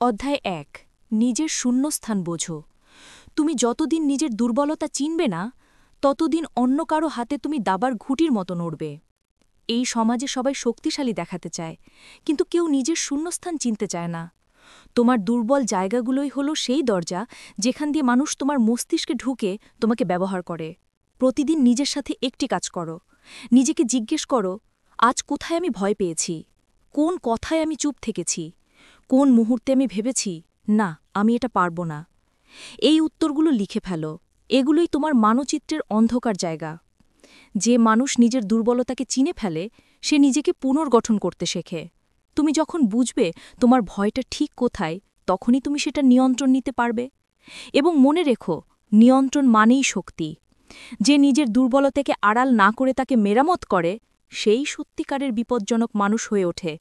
অধ্যায় ১ নিজের শূন্যস্থান বোঝো। তুমি যতদিন নিজের দুর্বলতা চিনবে না, ততদিন অন্য কারো হাতে তুমি দাবার ঘুঁটির মতো নড়বে। এই সমাজে সবাই শক্তিশালী দেখাতে চায়, কিন্তু কেউ নিজের শূন্যস্থান চিনতে চায় না। তোমার দুর্বল জায়গাগুলোই হলো সেই দরজা যেখান দিয়ে মানুষ তোমার মস্তিষ্কে ঢুকে তোমাকে ব্যবহার করে। প্রতিদিন নিজের সাথে একটি কাজ করো। নিজেকে জিজ্ঞেস করো, আজ কোথায় আমি ভয় পেয়েছি? কোন কথায় আমি চুপ থেকেছি? কোন মুহূর্তে আমি ভেবেছি, না, আমি এটা পারব না? এই উত্তরগুলো লিখে ফেলো। এগুলোই তোমার মানচিত্রের অন্ধকার জায়গা। যে মানুষ নিজের দুর্বলতাকে চিনে ফেলে, সে নিজেকে পুনর্গঠন করতে শেখে। তুমি যখন বুঝবে তোমার ভয়টা ঠিক কোথায়, তখনই তুমি সেটা নিয়ন্ত্রণ নিতে পারবে। এবং মনে রেখো, নিয়ন্ত্রণ মানেই শক্তি। যে নিজের দুর্বলতাকে আড়াল না করে তাকে মেরামত করে, সেই সত্যিকারের বিপজ্জনক মানুষ হয়ে ওঠে।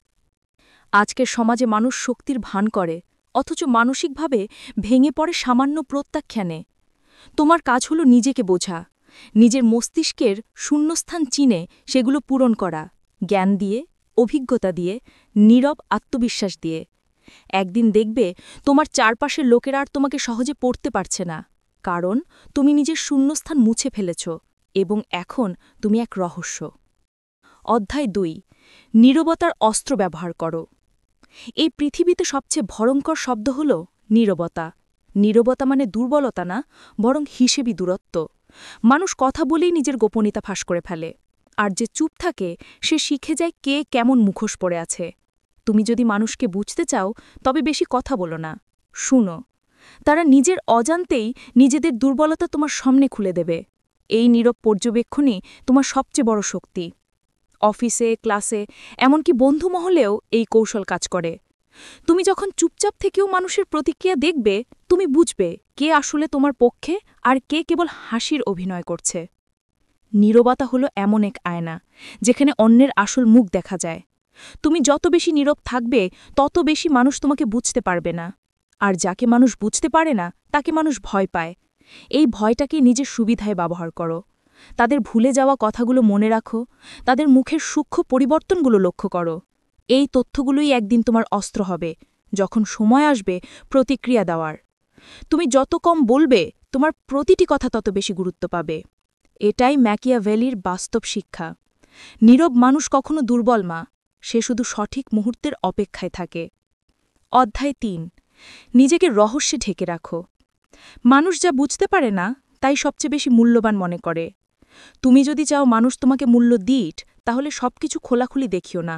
আজকের সমাজে মানুষ শক্তির ভান করে, অথচ মানসিকভাবে ভেঙে পড়ে সামান্য প্রত্যাখ্যানে। তোমার কাজ হলো নিজেকে বোঝা, নিজের মস্তিষ্কের শূন্যস্থান চিনে সেগুলো পূরণ করা, জ্ঞান দিয়ে, অভিজ্ঞতা দিয়ে, নীরব আত্মবিশ্বাস দিয়ে। একদিন দেখবে তোমার চারপাশের লোকেরা আর তোমাকে সহজে পড়তে পারছে না, কারণ তুমি নিজের শূন্যস্থান মুছে ফেলেছ এবং এখন তুমি এক রহস্য। অধ্যায় ২ নীরবতার অস্ত্র ব্যবহার করো। এই পৃথিবীতে সবচেয়ে ভয়ঙ্কর শব্দ হল নীরবতা। নীরবতা মানে দুর্বলতা না, বরং হিসেবি দূরত্ব। মানুষ কথা বলেই নিজের গোপনীয়তা ফাঁস করে ফেলে, আর যে চুপ থাকে সে শিখে যায় কে কেমন মুখোশ পড়ে আছে। তুমি যদি মানুষকে বুঝতে চাও, তবে বেশি কথা বলো না, শুনো। তারা নিজের অজান্তেই নিজেদের দুর্বলতা তোমার সামনে খুলে দেবে। এই নীরব পর্যবেক্ষণই তোমার সবচেয়ে বড় শক্তি। অফিসে, ক্লাসে, এমনকি বন্ধু মহলেও এই কৌশল কাজ করে। তুমি যখন চুপচাপ থেকেও মানুষের প্রতিক্রিয়া দেখবে, তুমি বুঝবে কে আসলে তোমার পক্ষে আর কে কেবল হাসির অভিনয় করছে। নীরবতা হলো এমন এক আয়না, যেখানে অন্যের আসল মুখ দেখা যায়। তুমি যত বেশি নীরব থাকবে, তত বেশি মানুষ তোমাকে বুঝতে পারবে না। আর যাকে মানুষ বুঝতে পারে না, তাকে মানুষ ভয় পায়। এই ভয়টাকে নিজের সুবিধায় ব্যবহার করো। তাদের ভুলে যাওয়া কথাগুলো মনে রাখো, তাদের মুখের সূক্ষ্ম পরিবর্তনগুলো লক্ষ্য করো। এই তথ্যগুলোই একদিন তোমার অস্ত্র হবে, যখন সময় আসবে প্রতিক্রিয়া দেওয়ার। তুমি যত কম বলবে, তোমার প্রতিটি কথা তত বেশি গুরুত্ব পাবে। এটাই ম্যাকিয়াভেলির বাস্তব শিক্ষা। নীরব মানুষ কখনো দুর্বল মা, সে শুধু সঠিক মুহূর্তের অপেক্ষায় থাকে। অধ্যায় ৩ নিজেকে রহস্যে ঢেকে রাখো। মানুষ যা বুঝতে পারে না, তাই সবচেয়ে বেশি মূল্যবান মনে করে। তুমি যদি চাও মানুষ তোমাকে মূল্য দিট, তাহলে সবকিছু খোলাখুলি দেখিও না।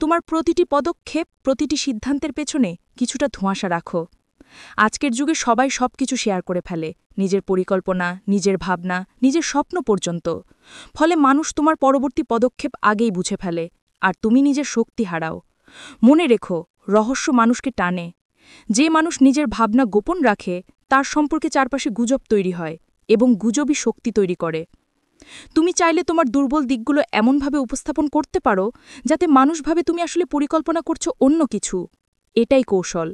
তোমার প্রতিটি পদক্ষেপ, প্রতিটি সিদ্ধান্তের পেছনে কিছুটা ধোঁয়াশা রাখো। আজকের যুগে সবাই সবকিছু শেয়ার করে ফেলে, নিজের পরিকল্পনা, নিজের ভাবনা, নিজের স্বপ্ন পর্যন্ত। ফলে মানুষ তোমার পরবর্তী পদক্ষেপ আগেই বুঝে ফেলে, আর তুমি নিজের শক্তি হারাও। মনে রেখো, রহস্য মানুষকে টানে। যে মানুষ নিজের ভাবনা গোপন রাখে, তার সম্পর্কে চারপাশে গুজব তৈরি হয়, এবং গুজবই শক্তি তৈরি করে। তুমি চাইলে তোমার দুর্বল দিকগুলো এমনভাবে উপস্থাপন করতে পারো, যাতে মানুষ ভাবে তুমি আসলে পরিকল্পনা করছো অন্য কিছু। এটাই কৌশল,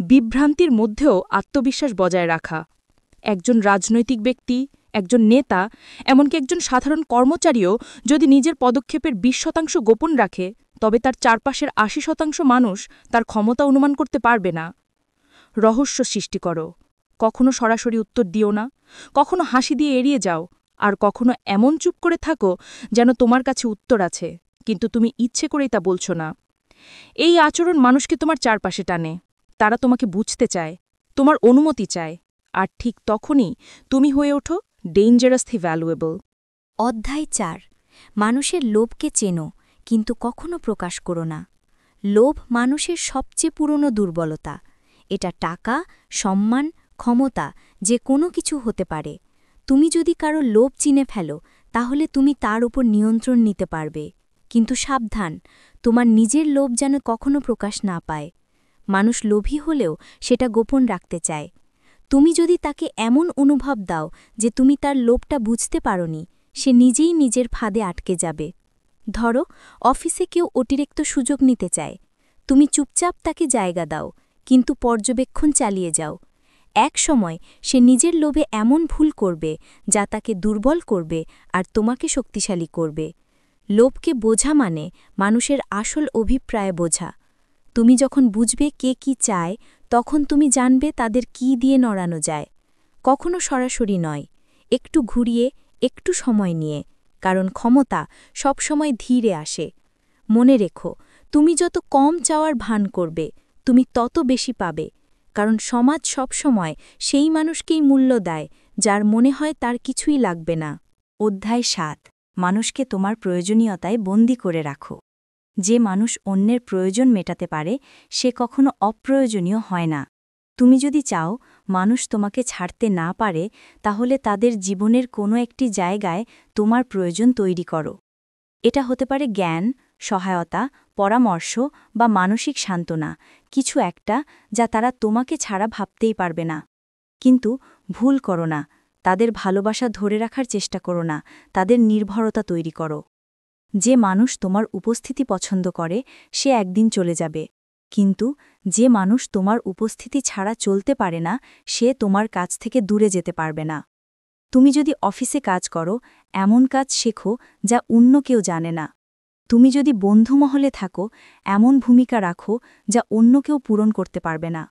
বিভ্রান্তির মধ্যেও আত্মবিশ্বাস বজায় রাখা। একজন রাজনৈতিক ব্যক্তি, একজন নেতা, এমনকি একজন সাধারণ কর্মচারীও যদি নিজের পদক্ষেপের ২০% গোপন রাখে, তবে তার চারপাশের ৮০% মানুষ তার ক্ষমতা অনুমান করতে পারবে না। রহস্য সৃষ্টি করো। কখনো সরাসরি উত্তর দিও না, কখনো হাসি দিয়ে এড়িয়ে যাও, আর কখনো এমন চুপ করে থাকো যেন তোমার কাছে উত্তর আছে, কিন্তু তুমি ইচ্ছে করেই তা বলছো না। এই আচরণ মানুষকে তোমার চারপাশে টানে। তারা তোমাকে বুঝতে চায়, তোমার অনুমতি চায়, আর ঠিক তখনই তুমি হয়ে ওঠো ডেঞ্জারাসলি ভ্যালুয়েবল। অধ্যায় ৪ মানুষের লোভকে চেনো, কিন্তু কখনো প্রকাশ করো না। লোভ মানুষের সবচেয়ে পুরনো দুর্বলতা। এটা টাকা, সম্মান, ক্ষমতা, যে কোনো কিছু হতে পারে। তুমি যদি কারো লোভ চিনে ফেলো, তাহলে তুমি তার উপর নিয়ন্ত্রণ নিতে পারবে। কিন্তু সাবধান, তোমার নিজের লোভ যেন কখনো প্রকাশ না পায়। মানুষ লোভী হলেও সেটা গোপন রাখতে চায়। তুমি যদি তাকে এমন অনুভব দাও যে তুমি তার লোভটা বুঝতে পারোনি, সে নিজেই নিজের ফাঁদে আটকে যাবে। ধরো, অফিসে কেউ অতিরিক্ত সুযোগ নিতে চায়। তুমি চুপচাপ তাকে জায়গা দাও, কিন্তু পর্যবেক্ষণ চালিয়ে যাও। এক সময় সে নিজের লোভে এমন ভুল করবে যা তাকে দুর্বল করবে আর তোমাকে শক্তিশালী করবে। লোভকে বোঝা মানে মানুষের আসল অভিপ্রায় বোঝা। তুমি যখন বুঝবে কে কি চায়, তখন তুমি জানবে তাদের কি দিয়ে নড়ানো যায়। কখনো সরাসরি নয়, একটু ঘুরিয়ে, একটু সময় নিয়ে, কারণ ক্ষমতা সবসময় ধীরে আসে। মনে রেখো, তুমি যত কম চাওয়ার ভান করবে, তুমি তত বেশি পাবে, কারণ সমাজ সবসময় সেই মানুষকেই মূল্য দেয় যার মনে হয় তার কিছুই লাগবে না। অধ্যায় ৭। মানুষকে তোমার প্রয়োজনীয়তায় বন্দী করে রাখো। যে মানুষ অন্যের প্রয়োজন মেটাতে পারে, সে কখনো অপ্রয়োজনীয় হয় না। তুমি যদি চাও মানুষ তোমাকে ছাড়তে না পারে, তাহলে তাদের জীবনের কোনো একটি জায়গায় তোমার প্রয়োজন তৈরি করো। এটা হতে পারে জ্ঞান, সহায়তা, পরামর্শ বা মানসিক সান্ত্বনা, কিছু একটা যা তারা তোমাকে ছাড়া ভাবতেই পারবে না। কিন্তু ভুল করো না, তাদের ভালোবাসা ধরে রাখার চেষ্টা করো না, তাদের নির্ভরতা তৈরি করো। যে মানুষ তোমার উপস্থিতি পছন্দ করে, সে একদিন চলে যাবে, কিন্তু যে মানুষ তোমার উপস্থিতি ছাড়া চলতে পারে না, সে তোমার কাছ থেকে দূরে যেতে পারবে না। তুমি যদি অফিসে কাজ করো, এমন কাজ শেখো যা অন্য কেউ জানে না। তুমি যদি বন্ধুমহলে থাকো, এমন ভূমিকা রাখো যা অন্য কেউ পূরণ করতে পারবে না।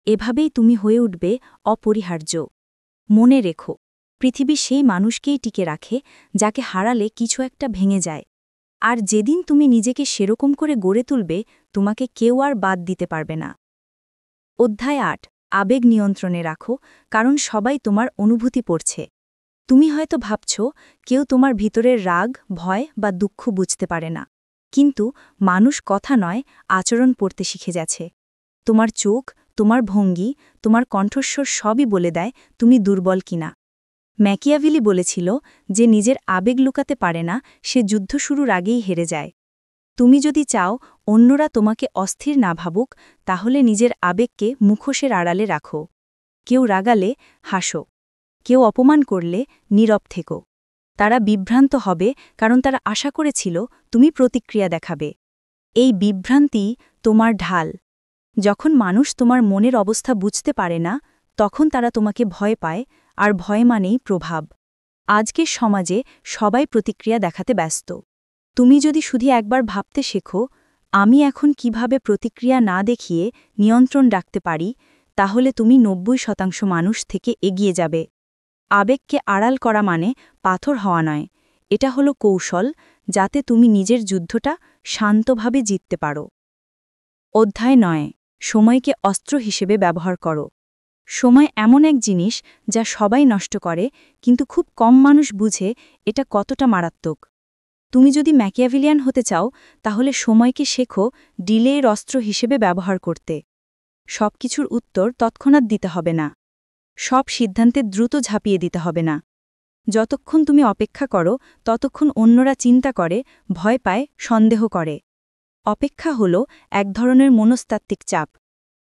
এভাবেই তুমি হয়ে উঠবে অপরিহার্য। মনে রেখো, পৃথিবী সেই মানুষকেই টিকে রাখে যাকে হারালে কিছু একটা ভেঙে যায়। আর যেদিন তুমি নিজেকে সেরকম করে গড়ে তুলবে, তোমাকে কেউ আর বাদ দিতে পারবে না। অধ্যায় ৮। আবেগ নিয়ন্ত্রণে রাখো, কারণ সবাই তোমার অনুভূতি পড়ছে। তুমি হয়তো ভাবছ কেউ তোমার ভিতরের রাগ, ভয় বা দুঃখ বুঝতে পারে না, কিন্তু মানুষ কথা নয়, আচরণ পড়তে শিখে যাচ্ছে। তোমার চোখ, তোমার ভঙ্গি, তোমার কণ্ঠস্বর সবই বলে দেয় তুমি দুর্বল কিনা। ম্যাকিয়াভেলি বলেছিল, যে নিজের আবেগ লুকাতে পারে না, সে যুদ্ধ শুরুর আগেই হেরে যায়। তুমি যদি চাও অন্যরা তোমাকে অস্থির না ভাবুক, তাহলে নিজের আবেগকে মুখোশের আড়ালে রাখো। কেউ রাগালে হাসো, কেউ অপমান করলে নীরব থেকো। তারা বিভ্রান্ত হবে, কারণ তারা আশা করেছিল তুমি প্রতিক্রিয়া দেখাবে। এই বিভ্রান্তি তোমার ঢাল। যখন মানুষ তোমার মনের অবস্থা বুঝতে পারে না, তখন তারা তোমাকে ভয় পায়, আর ভয় মানেই প্রভাব। আজকের সমাজে সবাই প্রতিক্রিয়া দেখাতে ব্যস্ত। তুমি যদি শুধু একবার ভাবতে শেখো, আমি এখন কিভাবে প্রতিক্রিয়া না দেখিয়ে নিয়ন্ত্রণ রাখতে পারি, তাহলে তুমি ৯০% মানুষ থেকে এগিয়ে যাবে। আবেগকে আড়াল করা মানে পাথর হওয়া নয়, এটা হলো কৌশল, যাতে তুমি নিজের যুদ্ধটা শান্তভাবে জিততে পারো। অধ্যায় ৯। সময়কে অস্ত্র হিসেবে ব্যবহার করো। সময় এমন এক জিনিস যা সবাই নষ্ট করে, কিন্তু খুব কম মানুষ বুঝে এটা কতটা মারাত্মক। তুমি যদি ম্যাকিয়াভেলিয়ান হতে চাও, তাহলে সময়কে শেখো ডিলের অস্ত্র হিসেবে ব্যবহার করতে। সবকিছুর উত্তর তৎক্ষণাৎ দিতে হবে না, সব সিদ্ধান্তে দ্রুত ঝাঁপিয়ে দিতে হবে না। যতক্ষণ তুমি অপেক্ষা করো, ততক্ষণ অন্যরা চিন্তা করে, ভয় পায়, সন্দেহ করে। অপেক্ষা হল এক ধরনের মনস্তাত্ত্বিক চাপ।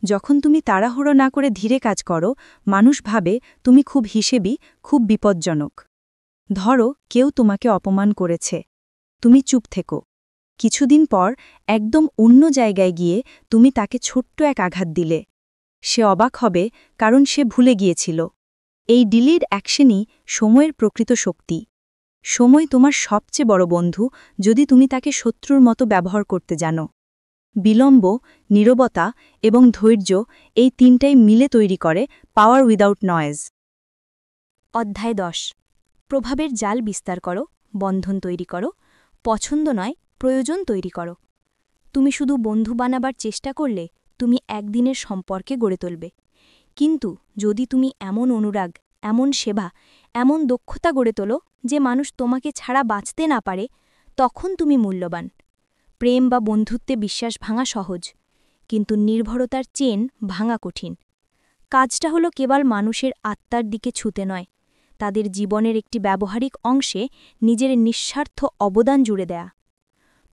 যখন তুমি তাড়াহুড়ো না করে ধীরে কাজ করো, মানুষ ভাবে তুমি খুব হিসেবি, খুব বিপজ্জনক। ধরো কেউ তোমাকে অপমান করেছে, তুমি চুপ থেকো। কিছুদিন পর একদম অন্য জায়গায় গিয়ে তুমি তাকে ছোট্ট এক আঘাত দিলে। সে অবাক হবে, কারণ সে ভুলে গিয়েছিল। এই ডিলিড অ্যাকশনই সময়ের প্রকৃত শক্তি। সময় তোমার সবচেয়ে বড় বন্ধু, যদি তুমি তাকে শত্রুর মতো ব্যবহার করতে জানো। বিলম্ব, নীরবতা এবং ধৈর্য, এই তিনটাই মিলে তৈরি করে পাওয়ার উইদাউট নয়েজ। অধ্যায় ১০। প্রভাবের জাল বিস্তার করো, বন্ধন তৈরি করো, পছন্দ নয়, প্রয়োজন তৈরি করো। তুমি শুধু বন্ধু বানাবার চেষ্টা করলে তুমি একদিনের সম্পর্কে গড়ে তুলবে, কিন্তু যদি তুমি এমন অনুরাগ, এমন সেবা, এমন দক্ষতা গড়ে তোলো যে মানুষ তোমাকে ছাড়া বাঁচতে না পারে, তখন তুমি মূল্যবান। প্রেম বা বন্ধুত্বে বিশ্বাস ভাঙা সহজ, কিন্তু নির্ভরতার চেন ভাঙা কঠিন। কাজটা হলো কেবল মানুষের আত্মার দিকে ছুতে নয়, তাদের জীবনের একটি ব্যবহারিক অংশে নিজের নিঃস্বার্থ অবদান জুড়ে দেয়া।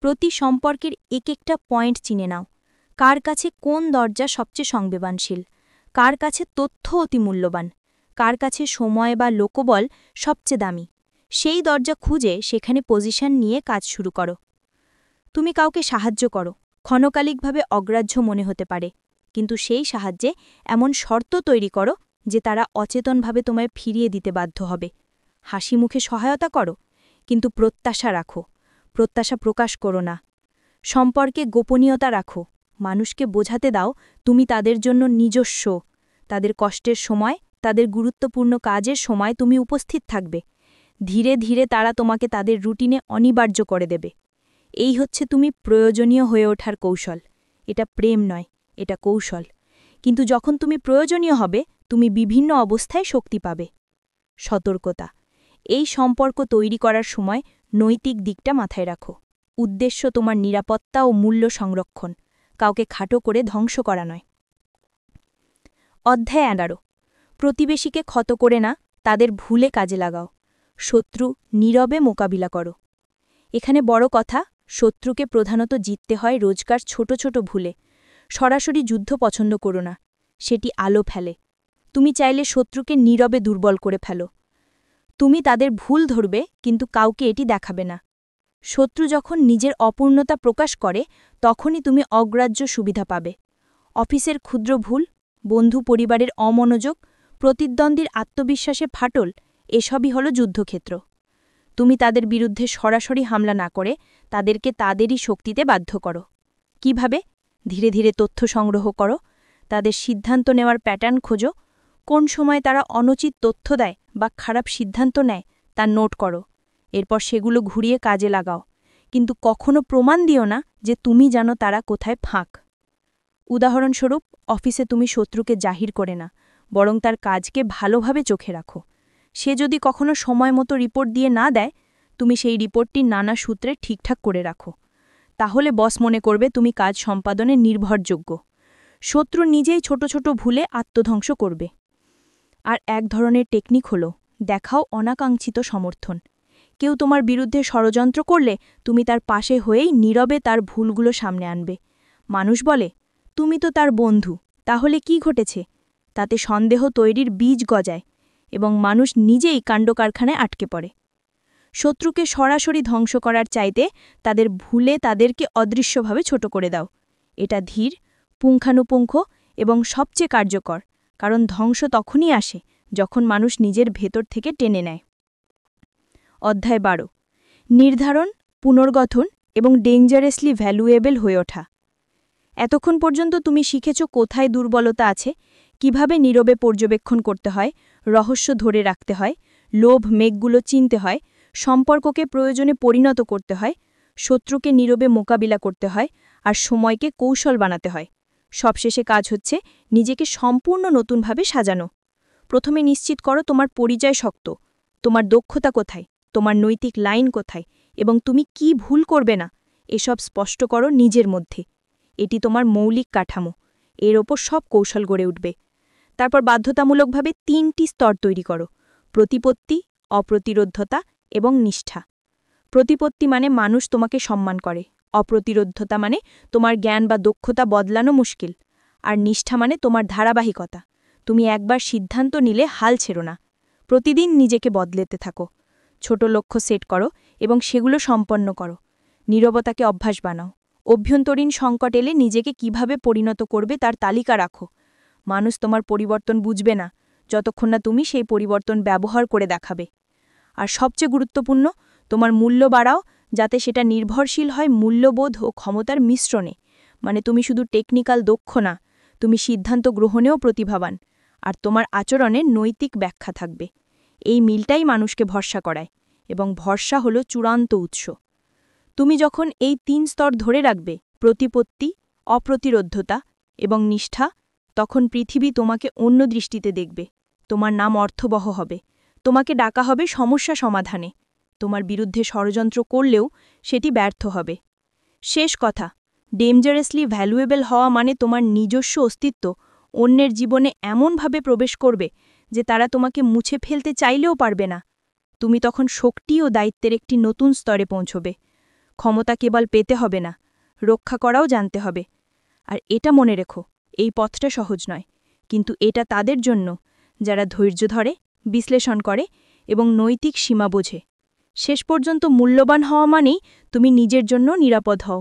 প্রতি সম্পর্কের একটা পয়েন্ট চিনে নাও, কার কাছে কোন দরজা সবচেয়ে সংবেদনশীল, কার কাছে তথ্য অতি মূল্যবান, কার কাছে সময় বা লোকবল সবচেয়ে দামি। সেই দরজা খুঁজে সেখানে পজিশন নিয়ে কাজ শুরু করো। তুমি কাউকে সাহায্য করো, ক্ষণকালিকভাবে অগ্রাহ্য মনে হতে পারে, কিন্তু সেই সাহায্যে এমন শর্ত তৈরি করো যে তারা অচেতনভাবে তোমায় ফিরিয়ে দিতে বাধ্য হবে। হাসি মুখে সহায়তা করো, কিন্তু প্রত্যাশা রাখো, প্রত্যাশা প্রকাশ করো না। সম্পর্কে গোপনীয়তা রাখো, মানুষকে বোঝাতে দাও তুমি তাদের জন্য নিজস্ব। তাদের কষ্টের সময়, তাদের গুরুত্বপূর্ণ কাজের সময় তুমি উপস্থিত থাকবে। ধীরে ধীরে তারা তোমাকে তাদের রুটিনে অনিবার্য করে দেবে। এই হচ্ছে তুমি প্রয়োজনীয় হয়ে ওঠার কৌশল। এটা প্রেম নয়, এটা কৌশল। কিন্তু যখন তুমি প্রয়োজনীয় হবে, তুমি বিভিন্ন অবস্থায় শক্তি পাবে। সতর্কতা। এই সম্পর্ক তৈরি করার সময় নৈতিক দিকটা মাথায় রাখো। উদ্দেশ্য তোমার নিরাপত্তা ও মূল্য সংরক্ষণ, কাউকে খাটো করে ধ্বংস করা নয়। অধ্যায় 11। প্রতিবেশীকে ক্ষত করে না, তাদের ভুলে কাজে লাগাও। শত্রু নীরবে মোকাবিলা করো। এখানে বড় কথা, শত্রুকে প্রধানত জিততে হয় রোজকার ছোট ছোট ভুলে। সরাসরি যুদ্ধ পছন্দ করো না, সেটি আলো ফেলে। তুমি চাইলে শত্রুকে নীরবে দুর্বল করে ফেলো। তুমি তাদের ভুল ধরবে, কিন্তু কাউকে এটি দেখাবে না। শত্রু যখন নিজের অপূর্ণতা প্রকাশ করে, তখনই তুমি অগ্রাহ্য সুবিধা পাবে। অফিসের ক্ষুদ্র ভুল, বন্ধু পরিবারের অমনোযোগ, প্রতিদ্বন্দ্বীর আত্মবিশ্বাসে ফাটল, এসবই হল যুদ্ধক্ষেত্র। তুমি তাদের বিরুদ্ধে সরাসরি হামলা না করে তাদেরকে তাদেরই শক্তিতে বাধ্য করো। কিভাবে? ধীরে ধীরে তথ্য সংগ্রহ করো, তাদের সিদ্ধান্ত নেওয়ার প্যাটার্ন খোঁজো। কোন সময় তারা অনুচিত তথ্য দেয় বা খারাপ সিদ্ধান্ত নেয় তা নোট করো। এরপর সেগুলো ঘুরিয়ে কাজে লাগাও, কিন্তু কখনো প্রমাণ দিও না যে তুমি জানো তারা কোথায় ফাঁক। উদাহরণস্বরূপ, অফিসে তুমি শত্রুকে জাহির করে না, বরং তার কাজকে ভালোভাবে চোখে রাখো। সে যদি কখনো সময় মতো রিপোর্ট দিয়ে না দেয়, তুমি সেই রিপোর্টটি নানা সূত্রে ঠিকঠাক করে রাখো। তাহলে বস মনে করবে তুমি কাজ সম্পাদনে নির্ভরযোগ্য। শত্রু নিজেই ছোট ছোট ভুলে আত্মধ্বংস করবে। আর এক ধরনের টেকনিক হল, দেখাও অনাকাঙ্ক্ষিত সমর্থন। কেউ তোমার বিরুদ্ধে ষড়যন্ত্র করলে তুমি তার পাশে হয়েই নীরবে তার ভুলগুলো সামনে আনবে। মানুষ বলে, তুমি তো তার বন্ধু, তাহলে কি ঘটেছে? তাতে সন্দেহ তৈরির বীজ গজায় এবং মানুষ নিজেই কাণ্ডকারখানায় আটকে পড়ে। শত্রুকে সরাসরি ধ্বংস করার চাইতে তাদের ভুলে তাদেরকে অদৃশ্যভাবে ছোট করে দাও। এটা ধীর, পুঙ্খানুপুঙ্খ এবং সবচেয়ে কার্যকর, কারণ ধ্বংস তখনই আসে যখন মানুষ নিজের ভেতর থেকে টেনে নেয়। অধ্যায় 12। নির্ধারণ, পুনর্গঠন এবং ডেঞ্জারাসলি ভ্যালুয়েবল হয়ে ওঠা। এতক্ষণ পর্যন্ত তুমি শিখেছ কোথায় দুর্বলতা আছে, কিভাবে নীরবে পর্যবেক্ষণ করতে হয়, রহস্য ধরে রাখতে হয়, লোভ মেঘগুলো চিনতে হয়, সম্পর্ককে প্রয়োজনে পরিণত করতে হয়, শত্রুকে নীরবে মোকাবিলা করতে হয়, আর সময়কে কৌশল বানাতে হয়। সবশেষে কাজ হচ্ছে নিজেকে সম্পূর্ণ নতুনভাবে সাজানো। প্রথমে নিশ্চিত করো তোমার পরিচয় শক্ত, তোমার দক্ষতা কোথায়, তোমার নৈতিক লাইন কোথায় এবং তুমি কি ভুল করবে না, এসব স্পষ্ট করো নিজের মধ্যে। এটি তোমার মৌলিক কাঠামো, এর ওপর সব কৌশল গড়ে উঠবে। তারপর বাধ্যতামূলকভাবে 3টি স্তর তৈরি করো: প্রতিপত্তি, অপ্রতিরোধ্যতা এবং নিষ্ঠা। প্রতিপত্তি মানে মানুষ তোমাকে সম্মান করে, অপ্রতিরোধ্যতা মানে তোমার জ্ঞান বা দক্ষতা বদলানো মুশকিল, আর নিষ্ঠা মানে তোমার ধারাবাহিকতা। তুমি একবার সিদ্ধান্ত নিলে হাল ছেড়ো না। প্রতিদিন নিজেকে বদলেতে থাকো। ছোট লক্ষ্য সেট করো এবং সেগুলো সম্পন্ন করো। নীরবতাকে অভ্যাস বানাও। অভ্যন্তরীণ সংকট এলে নিজেকে কিভাবে পরিণত করবে তার তালিকা রাখো। মানুষ তোমার পরিবর্তন বুঝবে না যতক্ষণ না তুমি সেই পরিবর্তন ব্যবহার করে দেখাবে। আর সবচেয়ে গুরুত্বপূর্ণ, তোমার মূল্য বাড়াও, যাতে সেটা নির্ভরশীল হয় মূল্যবোধ ও ক্ষমতার মিশ্রণে। মানে তুমি শুধু টেকনিক্যাল দক্ষ না, তুমি সিদ্ধান্ত গ্রহণেও প্রতিভাবান, আর তোমার আচরণে নৈতিক ব্যাখ্যা থাকবে। এই মিলটাই মানুষকে ভরসা করায়, এবং ভরসা হলো চূড়ান্ত উৎস। তুমি যখন এই 3 স্তর ধরে রাখবে, প্রতিপত্তি, অপ্রতিরোধ্যতা এবং নিষ্ঠা, তখন পৃথিবী তোমাকে অন্য দৃষ্টিতে দেখবে। তোমার নাম অর্থবহ হবে, তোমাকে ডাকা হবে সমস্যা সমাধানে। তোমার বিরুদ্ধে ষড়যন্ত্র করলেও সেটি ব্যর্থ হবে। শেষ কথা, ডেঞ্জারাসলি ভ্যালুয়েবল হওয়া মানে তোমার নিজস্ব অস্তিত্ব অন্যের জীবনে এমনভাবে প্রবেশ করবে যে তারা তোমাকে মুছে ফেলতে চাইলেও পারবে না। তুমি তখন শক্তি ও দায়িত্বের একটি নতুন স্তরে পৌঁছবে। ক্ষমতা কেবল পেতে হবে না, রক্ষা করাও জানতে হবে। আর এটা মনে রেখো, এই পথটা সহজ নয়, কিন্তু এটা তাদের জন্য যারা ধৈর্য ধরে, বিশ্লেষণ করে এবং নৈতিক সীমা বোঝে। শেষ পর্যন্ত মূল্যবান হওয়া মানেই তুমি নিজের জন্য নিরাপদ হও।